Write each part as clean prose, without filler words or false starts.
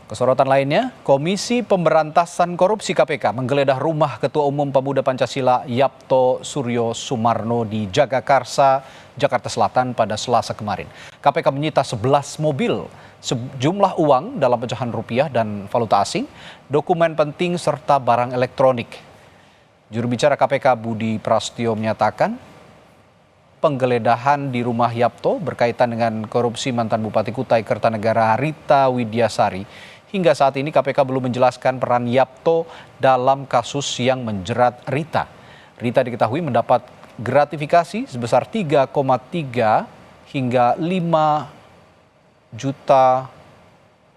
Kesorotan lainnya, Komisi Pemberantasan Korupsi KPK menggeledah rumah Ketua Umum Pemuda Pancasila Yapto Suryo Sumarno di Jagakarsa, Jakarta Selatan pada Selasa kemarin. KPK menyita 11 mobil, sejumlah uang dalam pecahan rupiah dan valuta asing, dokumen penting serta barang elektronik. Juru bicara KPK Budi Prastyo menyatakan penggeledahan di rumah Yapto berkaitan dengan korupsi mantan Bupati Kutai Kertanegara Rita Widyasari. Hingga saat ini KPK belum menjelaskan peran Yapto dalam kasus yang menjerat Rita. Rita diketahui mendapat gratifikasi sebesar 3,3 hingga 5 juta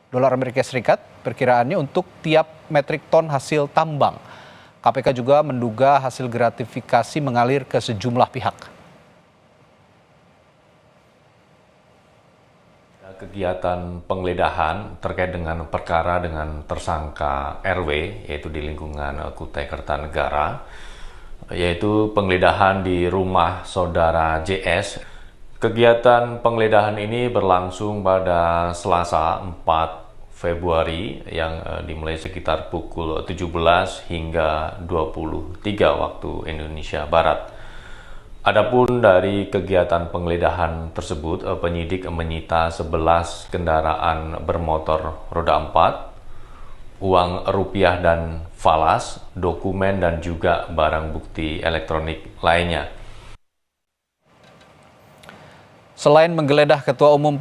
dolar Amerika Serikat perkiraannya untuk tiap metrik ton hasil tambang. KPK juga menduga hasil gratifikasi mengalir ke sejumlah pihak. Kegiatan penggeledahan terkait dengan perkara dengan tersangka RW, yaitu di lingkungan Kutai Kertanegara, yaitu penggeledahan di rumah saudara JS. Kegiatan penggeledahan ini berlangsung pada Selasa 4 Februari yang dimulai sekitar pukul 17 hingga 23 waktu Indonesia Barat. Adapun dari kegiatan penggeledahan tersebut, penyidik menyita 11 kendaraan bermotor roda 4, uang rupiah dan falas, dokumen dan juga barang bukti elektronik lainnya. Selain menggeledah Ketua Umum